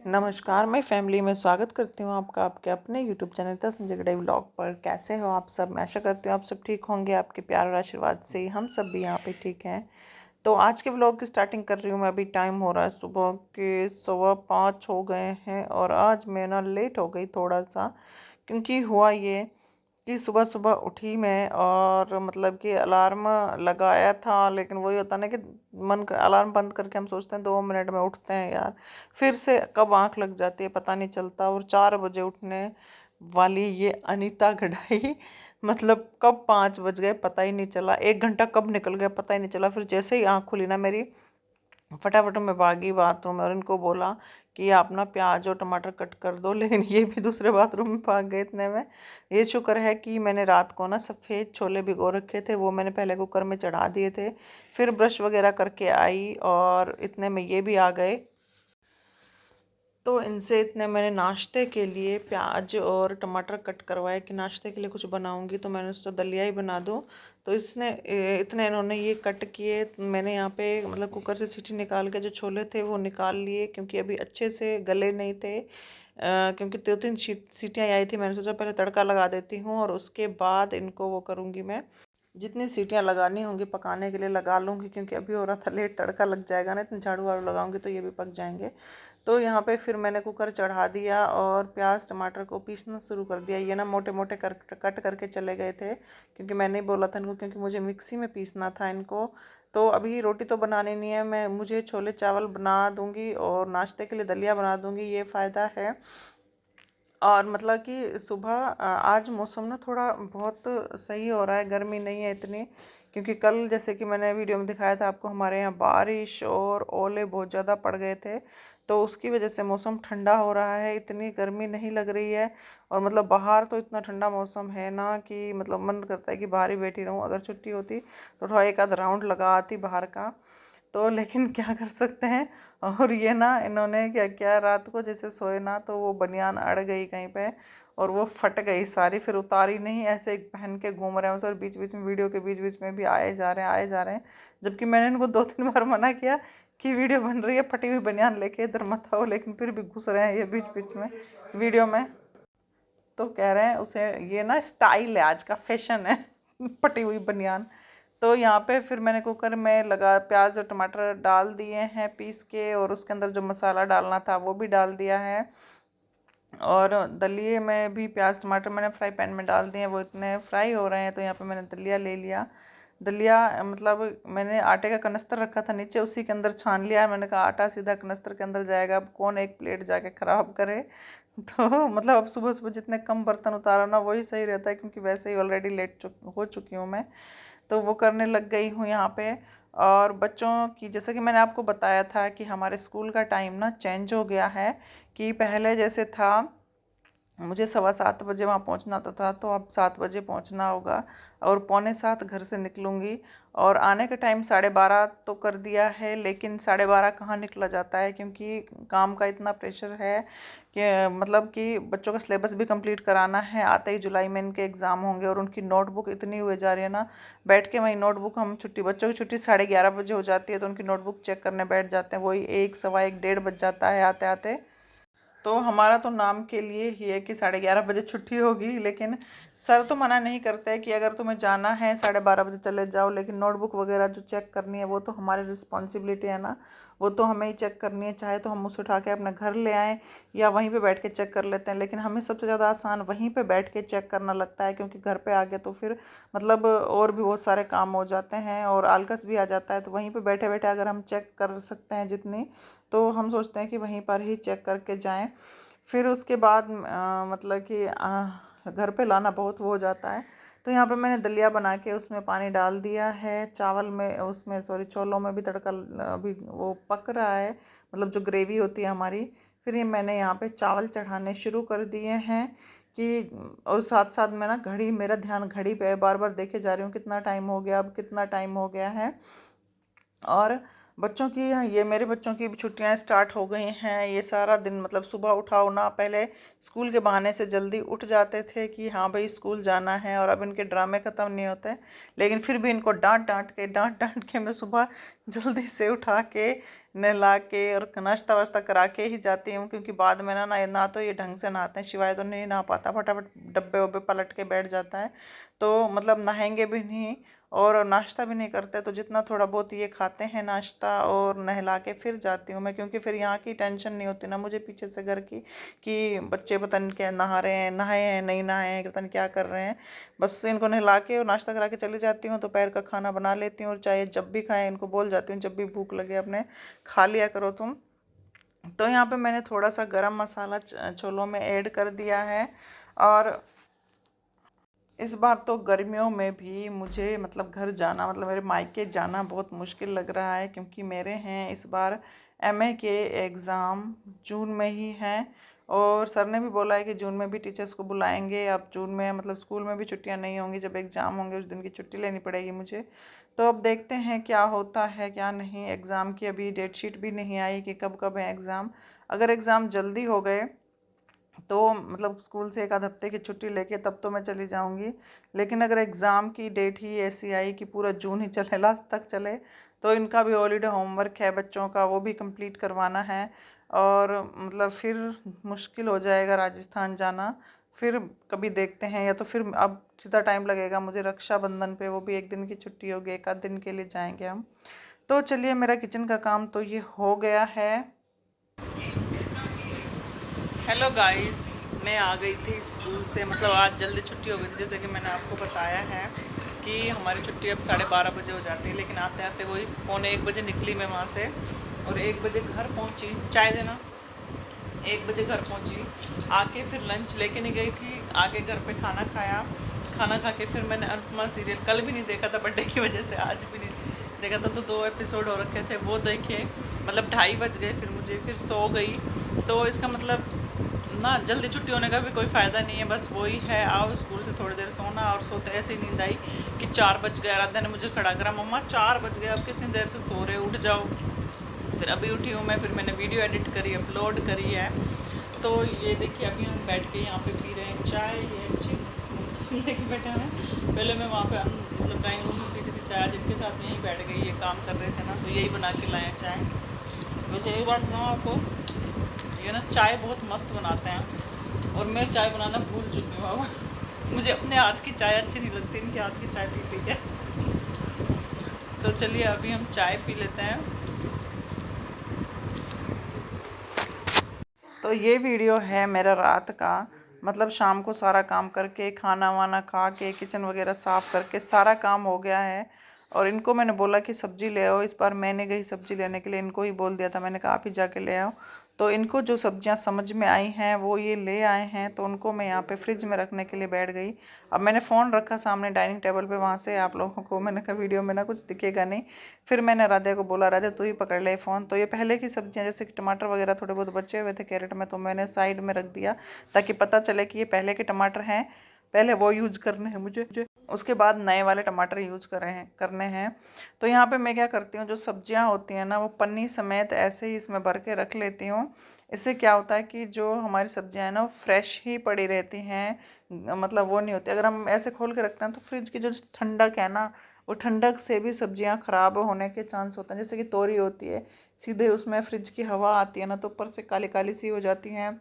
नमस्कार, मैं फैमिली में स्वागत करती हूँ आपका आपके अपने YouTube channel the Sanjay Gadhai vlog पर। कैसे हो आप सब? मैं आशा करती हूँ आप सब ठीक होंगे। आपके प्यार और आशीर्वाद से हम सब भी यहाँ पे ठीक हैं। तो आज के व्लॉग की स्टार्टिंग कर रही हूँ मैं। अभी टाइम हो रहा है सुबह के 5:15 हो गए हैं और आज मैं ना लेट हो गई थोड़ा सा, क्योंकि हुआ ये कि सुबह सुबह उठी मैं और मतलब कि अलार्म लगाया था, लेकिन वही होता ना कि अलार्म बंद करके हम सोचते हैं 2 मिनट में उठते हैं यार, फिर से कब आंख लग जाती है पता नहीं चलता। और 4 बजे उठने वाली ये अनीता गढ़ाई मतलब कब 5 बज गए पता ही नहीं चला, 1 घंटा कब निकल गया पता ही नहीं चला। फिर जैसे ही आंख खुली ना मेरी, फटाफट मैं भागी बाथरूम में और इनको बोला कि आप ना प्याज और टमाटर कट कर दो, लेकिन ये भी दूसरे बाथरूम में भाग गए इतने में। ये शुक्र है कि मैंने रात को ना सफ़ेद छोले भिगो रखे थे, वो मैंने पहले कुकर में चढ़ा दिए थे। फिर ब्रश वगैरह करके आई और इतने में ये भी आ गए। तो इनसे इतने मैंने नाश्ते के लिए प्याज और टमाटर कट करवाए कि नाश्ते के लिए कुछ बनाऊंगी तो मैंने सोचा दलिया ही बना दूं। तो इतने इन्होंने ये कट किए। मैंने यहाँ पे मतलब कुकर से सीटी निकाल के जो छोले थे वो निकाल लिए, क्योंकि अभी अच्छे से गले नहीं थे। क्योंकि 2-3 सीटियाँ आई थी, मैंने सोचा पहले तड़का लगा देती हूँ और उसके बाद इनको वो करूँगी मैं। जितनी सीटियाँ लगानी होंगी पकाने के लिए लगा लूँगी, क्योंकि अभी हो रहा था लेट, तड़का लग जाएगा ना, इतने झाड़ू वाड़ू लगाऊंगी तो ये भी पक जाएंगे। तो यहाँ पे फिर मैंने कुकर चढ़ा दिया और प्याज टमाटर को पीसना शुरू कर दिया। ये ना मोटे मोटे कट करके चले गए थे, क्योंकि मैंने ही बोला था इनको, क्योंकि मुझे मिक्सी में पीसना था इनको। तो अभी रोटी तो बनानी नहीं है, मुझे छोले चावल बना दूंगी और नाश्ते के लिए दलिया बना दूंगी, ये फ़ायदा है। और मतलब कि सुबह आज मौसम ना थोड़ा बहुत सही हो रहा है, गर्मी नहीं है इतनी। क्योंकि कल जैसे कि मैंने वीडियो में दिखाया था आपको, हमारे यहाँ बारिश और ओले बहुत ज़्यादा पड़ गए थे, तो उसकी वजह से मौसम ठंडा हो रहा है, इतनी गर्मी नहीं लग रही है। और मतलब बाहर तो इतना ठंडा मौसम है ना कि मतलब मन करता है कि बाहर ही बैठी रहूँ। अगर छुट्टी होती तो थोड़ा एक आध राउंड लगा आती बाहर का, तो लेकिन क्या कर सकते हैं। और ये ना इन्होंने क्या किया, रात को जैसे सोए ना तो वो बनियान अड़ गई कहीं पे और वो फट गई सारी, फिर उतारी नहीं, ऐसे एक पहन के घूम रहे हैं उसे, और बीच बीच में वीडियो के बीच बीच में भी आए जा रहे हैं आए जा रहे हैं। जबकि मैंने इनको 2-3 बार मना किया कि वीडियो बन रही है, फटी हुई बनियान लेके इधर मत आओ, लेकिन फिर भी घुस रहे हैं ये बीच बीच में वीडियो में। तो कह रहे हैं उसे ये ना स्टाइल है, आज का फैशन है फटी हुई बनियान। तो यहाँ पे फिर मैंने कुकर में लगा प्याज और टमाटर डाल दिए हैं पीस के, और उसके अंदर जो मसाला डालना था वो भी डाल दिया है। और दलिए में भी प्याज टमाटर मैंने फ्राई पैन में डाल दिए हैं, वो इतने फ्राई हो रहे हैं। तो यहाँ पे मैंने दलिया ले लिया। दलिया मतलब मैंने आटे का कनस्तर रखा था नीचे, उसी के अंदर छान लिया है। मैंने कहा आटा सीधा कनस्तर के अंदर जाएगा, अब कौन एक प्लेट जाके ख़राब करे तो मतलब अब सुबह सुबह जितने कम बर्तन उतारो ना वही सही रहता है, क्योंकि वैसे ही ऑलरेडी हो चुकी हूँ मैं। तो वो करने लग गई हूँ यहाँ पे। और बच्चों की, जैसे कि मैंने आपको बताया था कि हमारे स्कूल का टाइम ना चेंज हो गया है, कि पहले जैसे था मुझे 7:15 वहाँ पहुँचना होता था, तो अब 7 बजे पहुँचना होगा और 6:45 घर से निकलूँगी। और आने का टाइम 12:30 तो कर दिया है, लेकिन 12:30 कहाँ निकला जाता है, क्योंकि काम का इतना प्रेशर है कि मतलब कि बच्चों का सिलेबस भी कंप्लीट कराना है। आते ही जुलाई में इनके एग्ज़ाम होंगे और उनकी नोटबुक इतनी हुए जा रही है ना, बैठ के वही नोटबुक, हम छुट्टी, बच्चों की छुट्टी 11:30 हो जाती है, तो उनकी नोटबुक चेक करने बैठ जाते हैं, वही 1, सवा 1, 1:30 बज जाता है आते आते। तो हमारा तो नाम के लिए ही है कि 11:30 छुट्टी होगी, लेकिन सर तो मना नहीं करते हैं कि अगर तुम्हें जाना है 12:30 चले जाओ, लेकिन नोटबुक वगैरह जो चेक करनी है वो तो हमारी रिस्पॉन्सिबिलिटी है ना, वो तो हमें ही चेक करनी है। चाहे तो हम उसे उठा के अपने घर ले आएँ या वहीं पे बैठ के चेक कर लेते हैं, लेकिन हमें सबसे ज़्यादा आसान वहीं पे बैठ के चेक करना लगता है, क्योंकि घर पे आके तो फिर मतलब और भी बहुत सारे काम हो जाते हैं और आलकस भी आ जाता है। तो वहीं पे बैठे बैठे अगर हम चेक कर सकते हैं जितनी, तो हम सोचते हैं कि वहीं पर ही चेक करके जाएं। फिर उसके बाद मतलब कि घर पे लाना बहुत वो हो जाता है। तो यहाँ पे मैंने दलिया बना के उसमें पानी डाल दिया है, चावल में उसमें सॉरी छोलों में भी तड़का अभी वो पक रहा है, मतलब जो ग्रेवी होती है हमारी। फिर ये मैंने यहाँ पे चावल चढ़ाने शुरू कर दिए हैं कि, और साथ साथ में ना घड़ी, मेरा ध्यान घड़ी पे है, बार बार देखे जा रही हूँ कितना टाइम हो गया, अब कितना टाइम हो गया है। और बच्चों की, ये मेरे बच्चों की भी छुट्टियां स्टार्ट हो गई हैं। ये सारा दिन मतलब सुबह उठाओ ना, पहले स्कूल के बहाने से जल्दी उठ जाते थे कि हाँ भाई स्कूल जाना है, और अब इनके ड्रामे ख़त्म नहीं होते। लेकिन फिर भी इनको डांट डांट के मैं सुबह जल्दी से उठा के नहला के और नाश्ता वाश्ता करा के ही जाती हूँ, क्योंकि बाद में ना तो ये ढंग से नहाते हैं, शिवाय तो नहीं नहा पाता, फटाफट डब्बे वब्बे पलट के बैठ जाता है। तो मतलब नहाएंगे भी नहीं और नाश्ता भी नहीं करते, तो जितना थोड़ा बहुत ये खाते हैं नाश्ता और नहला के फिर जाती हूँ मैं, क्योंकि फिर यहाँ की टेंशन नहीं होती ना मुझे पीछे से घर की, कि बच्चे पता नहीं क्या नहा रहे हैं, नहाए हैं नहीं नहाए हैं, पता नहीं क्या कर रहे हैं। बस इनको नहला के और नाश्ता करा के चली जाती हूँ, दोपहर का खाना बना लेती हूँ, और चाहे जब भी खाएं, इनको बोल जाती हूँ जब भी भूख लगे अपने खा लिया करो तुम। तो यहाँ पे मैंने थोड़ा सा गरम मसाला छोलों में ऐड कर दिया है। और इस बार तो गर्मियों में भी मुझे मतलब घर जाना, मतलब मेरे मायके जाना बहुत मुश्किल लग रहा है, क्योंकि मेरे हैं इस बार एमए के एग्ज़ाम जून में ही हैं। और सर ने भी बोला है कि जून में भी टीचर्स को बुलाएंगे। अब जून में मतलब स्कूल में भी छुट्टियां नहीं होंगी, जब एग्ज़ाम होंगे उस दिन की छुट्टी लेनी पड़ेगी मुझे। तो अब देखते हैं क्या होता है क्या नहीं। एग्ज़ाम की अभी डेट शीट भी नहीं आई कि कब कब है एग्ज़ाम। अगर एग्ज़ाम जल्दी हो गए तो मतलब स्कूल से एक आध हफ्ते की छुट्टी लेके तब तो मैं चली जाऊंगी। लेकिन अगर एग्ज़ाम की डेट ही ऐसी आई कि पूरा जून ही चले, लास्ट तक चले, तो इनका भी हॉलीडे होमवर्क है बच्चों का, वो भी कंप्लीट करवाना है। और मतलब फिर मुश्किल हो जाएगा राजस्थान जाना। फिर कभी देखते हैं, या तो फिर अब जितना टाइम लगेगा मुझे रक्षाबंधन पे, वो भी एक दिन की छुट्टी होगी, एक आध दिन के लिए जाएंगे हम। तो चलिए, मेरा किचन का काम तो ये हो गया है। हेलो गाइस, मैं आ गई थी स्कूल से, मतलब आज जल्दी छुट्टी हो गई थी, जैसे कि मैंने आपको बताया है कि हमारी छुट्टी अब 12:30 बजे हो जाती है। लेकिन आते आते वही 12:45 निकली मैं वहाँ से, और 1 बजे घर पहुँची। चाय देना। 1 बजे घर पहुँची, आके फिर लंच लेके नहीं गई थी, आके घर पे खाना खाया। खाना खा के फिर मैंने अनुपमा सीरियल कल भी नहीं देखा था बर्थडे की वजह से, आज भी नहीं देखा था, तो 2 एपिसोड हो रखे थे वो देखे। मतलब 2:30 बज गए, फिर मुझे फिर सो गई। तो इसका मतलब ना जल्दी छुट्टी होने का भी कोई फ़ायदा नहीं है, बस वही है, आओ स्कूल से थोड़ी देर सोना, और सोते ऐसे ही नींद आई कि 4 बज गए। आराध्या ने मुझे खड़ा करा, मम्मा 4 बज गए, अब कितनी देर से सो रहे, उठ जाओ। फिर अभी उठी हूँ मैं, फिर मैंने वीडियो एडिट करी, अपलोड करी है। तो ये देखिए, अभी हम बैठ के यहाँ पे पी रहे हैं चाय, ये चिप्स लेके बैठे हैं। पहले मैं वहाँ पे मतलब ड्राइंग रूम में पीती थी चाय, जिनके साथ यहीं बैठ गई, ये काम कर रहे थे ना, तो यही बना के लाए चाय। वैसे एक बात बताऊँ आपको, ये ना चाय बहुत मस्त बनाते हैं, और मैं चाय बनाना भूल चुकी हूँ अब। मुझे अपने हाथ की चाय अच्छी नहीं लगती, इनके हाथ की चाय पी है। तो चलिए अभी हम चाय पी लेते हैं। तो ये वीडियो है मेरा रात का, मतलब शाम को सारा काम करके खाना वाना खा के किचन वगैरह साफ़ करके सारा काम हो गया है। और इनको मैंने बोला कि सब्ज़ी ले आओ, इस बार मैंने गई सब्ज़ी लेने के लिए, इनको ही बोल दिया था मैंने, कहा आप ही जाके ले आओ। तो इनको जो सब्जियां समझ में आई हैं वो ये ले आए हैं, तो उनको मैं यहाँ पे फ्रिज में रखने के लिए बैठ गई। अब मैंने फ़ोन रखा सामने डाइनिंग टेबल पे, वहाँ से आप लोगों को मैंने कहा वीडियो में ना कुछ दिखेगा नहीं। फिर मैंने राधे को बोला, राधे तू ही पकड़ ले फ़ोन। तो ये पहले की सब्जियां, जैसे कि टमाटर वगैरह थोड़े बहुत बचे हुए थे कैरेट में, तो मैंने साइड में रख दिया ताकि पता चले कि ये पहले के टमाटर हैं, पहले वो यूज करने हैं मुझे, उसके बाद नए वाले टमाटर यूज करने हैं। तो यहाँ पे मैं क्या करती हूँ, जो सब्जियाँ होती हैं ना वो पन्नी समेत ऐसे ही इसमें भर के रख लेती हूँ। इससे क्या होता है कि जो हमारी सब्जियाँ हैं ना वो फ्रेश ही पड़ी रहती हैं, मतलब वो नहीं होती। अगर हम ऐसे खोल के रखते हैं तो फ्रिज की जो ठंडक है ना, वो ठंडक से भी सब्जियाँ ख़राब होने के चांस होते हैं। जैसे कि तोरी होती है, सीधे उसमें फ्रिज की हवा आती है ना, तो ऊपर से काली काली सी हो जाती हैं।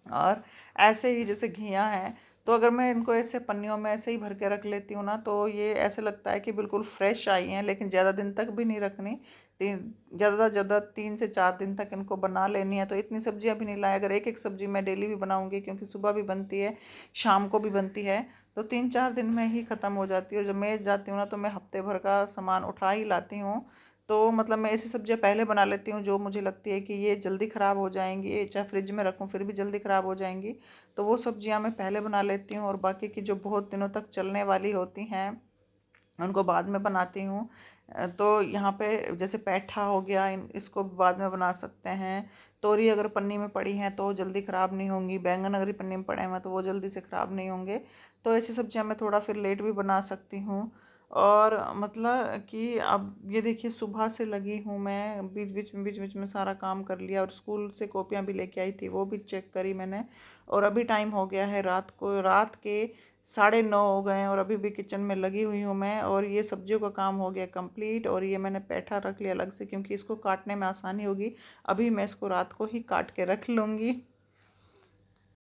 और ऐसे ही जैसे घिया हैं, तो अगर मैं इनको ऐसे पन्नियों में ऐसे ही भर के रख लेती हूँ ना, तो ये ऐसे लगता है कि बिल्कुल फ्रेश आई हैं। लेकिन ज़्यादा दिन तक भी नहीं रखनी, ज़्यादा ज़्यादा 3 से 4 दिन तक इनको बना लेनी है। तो इतनी सब्जियाँ भी नहीं लाए, अगर एक एक सब्ज़ी मैं डेली भी बनाऊँगी, क्योंकि सुबह भी बनती है शाम को भी बनती है, तो 3-4 दिन में ही ख़त्म हो जाती है। और जब मैं जाती हूँ ना, तो मैं हफ्ते भर का सामान उठा ही लाती हूँ। तो मतलब मैं ऐसी सब्जियां पहले बना लेती हूँ जो मुझे लगती है कि ये जल्दी ख़राब हो जाएंगी, चाहे फ्रिज में रखूँ फिर भी जल्दी ख़राब हो जाएंगी, तो वो सब्जियां मैं पहले बना लेती हूँ। और बाकी की जो बहुत दिनों तक चलने वाली होती हैं उनको बाद में बनाती हूँ। तो यहाँ पे जैसे पैठा हो गया, इसको बाद में बना सकते हैं। तोरी अगर पन्नी में पड़ी हैं तो जल्दी ख़राब नहीं होंगी, बैंगन अगर पन्नी में पड़े हैं तो वो जल्दी से ख़राब नहीं होंगे। तो ऐसी सब्जियां मैं थोड़ा फिर लेट भी बना सकती हूँ। और मतलब कि अब ये देखिए, सुबह से लगी हूँ मैं, बीच बीच में सारा काम कर लिया, और स्कूल से कॉपियाँ भी लेके आई थी, वो भी चेक करी मैंने। और अभी टाइम हो गया है रात के 9:30 हो गए हैं और अभी भी किचन में लगी हुई हूँ मैं। और ये सब्जियों का काम हो गया कंप्लीट, और ये मैंने पैठा रख लिया अलग से क्योंकि इसको काटने में आसानी होगी। अभी मैं इसको रात को ही काट के रख लूँगी।